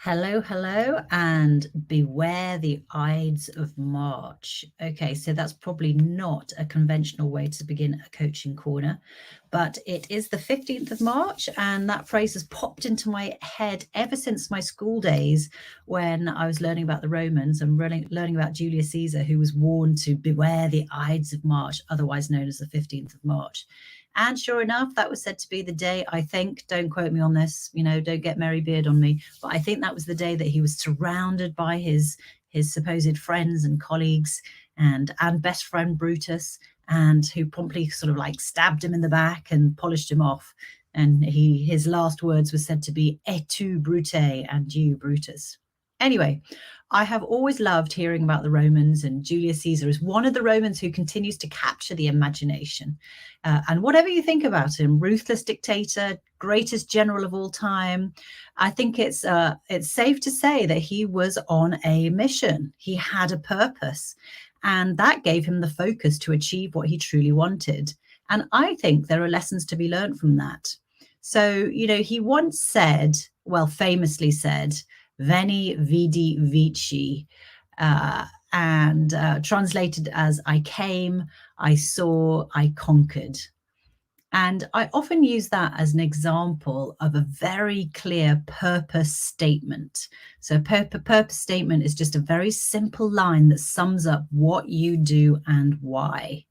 Hello, hello, and beware the Ides of March. Okay, so that's probably not a conventional way to begin a coaching corner, but it is the 15th of March, and that phrase has popped into my head ever since my school days when I was learning about the Romans and learning about Julius Caesar, who was warned to beware the Ides of March, otherwise known as the 15th of March. And sure enough, that was said to be the day, I think, don't quote me on this, don't get Mary Beard on me, but I think that was the day that he was surrounded by his supposed friends and colleagues and best friend Brutus, and who promptly sort of like stabbed him in the back and polished him off. And his last words were said to be "Et tu, Brute," and you, Brutus. Anyway, I have always loved hearing about the Romans, and Julius Caesar is one of the Romans who continues to capture the imagination. And whatever you think about him, ruthless dictator, greatest general of all time, I think it's safe to say that he was on a mission. He had a purpose, and that gave him the focus to achieve what he truly wanted. And I think there are lessons to be learned from that. So, he once said, well, famously said, Veni, vidi, vici, and translated as I came, I saw, I conquered. And I often use that as an example of a very clear purpose statement. So purpose statement is just a very simple line that sums up what you do and why.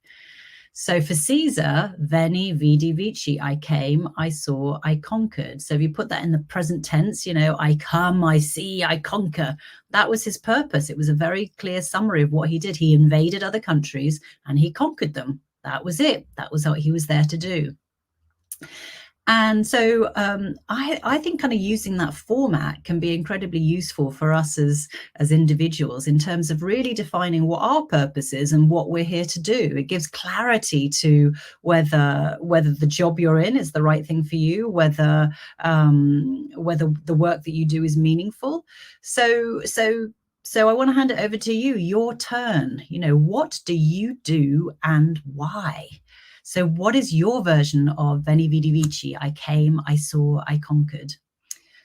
So for Caesar, Veni, vidi, vici, I came, I saw, I conquered. So if you put that in the present tense, I come, I see, I conquer. That was his purpose. It was a very clear summary of what he did. He invaded other countries and he conquered them. That was it. That was what he was there to do. And so I think kind of using that format can be incredibly useful for us as individuals in terms of really defining what our purpose is and what we're here to do. It gives clarity to whether the job you're in is the right thing for you, whether the work that you do is meaningful. So I want to hand it over to you, your turn. What do you do and why? So what is your version of Veni, Vidi, Vici? I came, I saw, I conquered.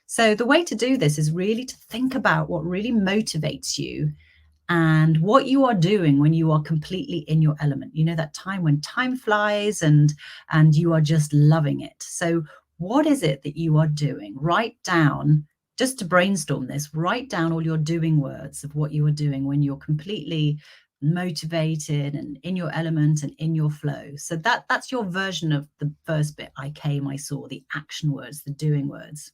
So the way to do this is really to think about what really motivates you and what you are doing when you are completely in your element. That time when time flies and you are just loving it. So what is it that you are doing? Write down, just to brainstorm this, write down all your doing words of what you are doing when you're completely motivated and in your element and in your flow. So that's your version of the first bit. I came, I saw, the action words, the doing words.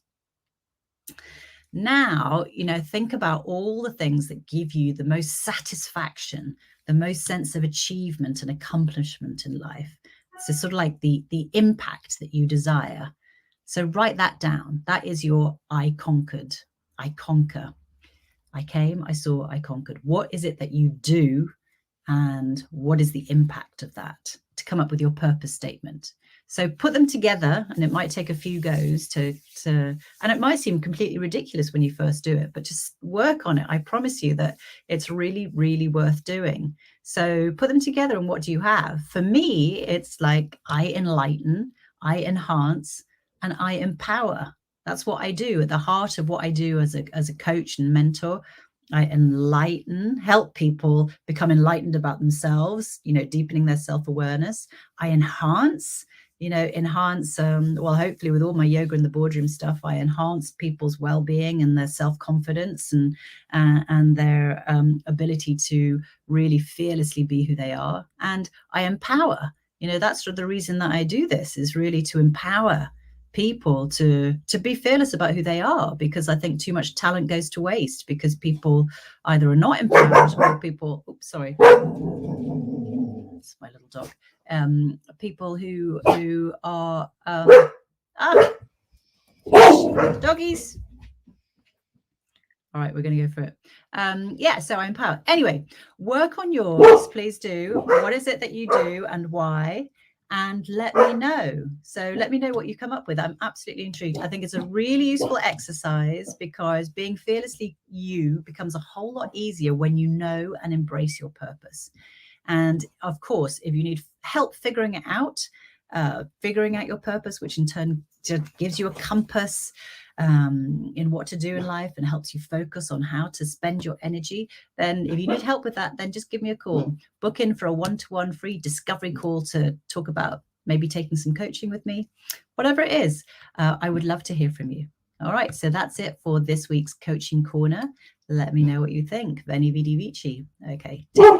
Now, think about all the things that give you the most satisfaction, the most sense of achievement and accomplishment in life. So sort of like the impact that you desire. So write that down. That is your I conquered, I conquer. I came, I saw, I conquered. What is it that you do and what is the impact of that to come up with your purpose statement? So put them together, and it might take a few goes and it might seem completely ridiculous when you first do it, but just work on it. I promise you that it's really, really worth doing. So put them together, and what do you have? For me, it's like I enlighten, I enhance, and I empower. That's what I do. At the heart of what I do as a coach and mentor, I enlighten, help people become enlightened about themselves, deepening their self-awareness. I enhance, well, hopefully with all my yoga and the boardroom stuff, I enhance people's well-being and their self-confidence and their ability to really fearlessly be who they are. And I empower. That's sort of the reason that I do this, is really to empower people to be fearless about who they are, because I think too much talent goes to waste because people either are not empowered or people, it's my little dog, people who are doggies. All right, we're going to go for it. So I empower. Anyway, work on yours, please do. What is it that you do and why? And let me know. So let me know what you come up with. I'm absolutely intrigued. I think it's a really useful exercise because being fearlessly you becomes a whole lot easier when you know and embrace your purpose. And of course, if you need help figuring it out, figuring out your purpose, which in turn just gives you a compass in what to do in life and helps you focus on how to spend your energy, then if you need help with that, then just give me a call. Book in for a one-to-one free discovery call to talk about maybe taking some coaching with me. Whatever it is, I would love to hear from you. All right, so that's it for this week's Coaching Corner. Let me know what you think. Veni Vidi Vici. Okay, take care.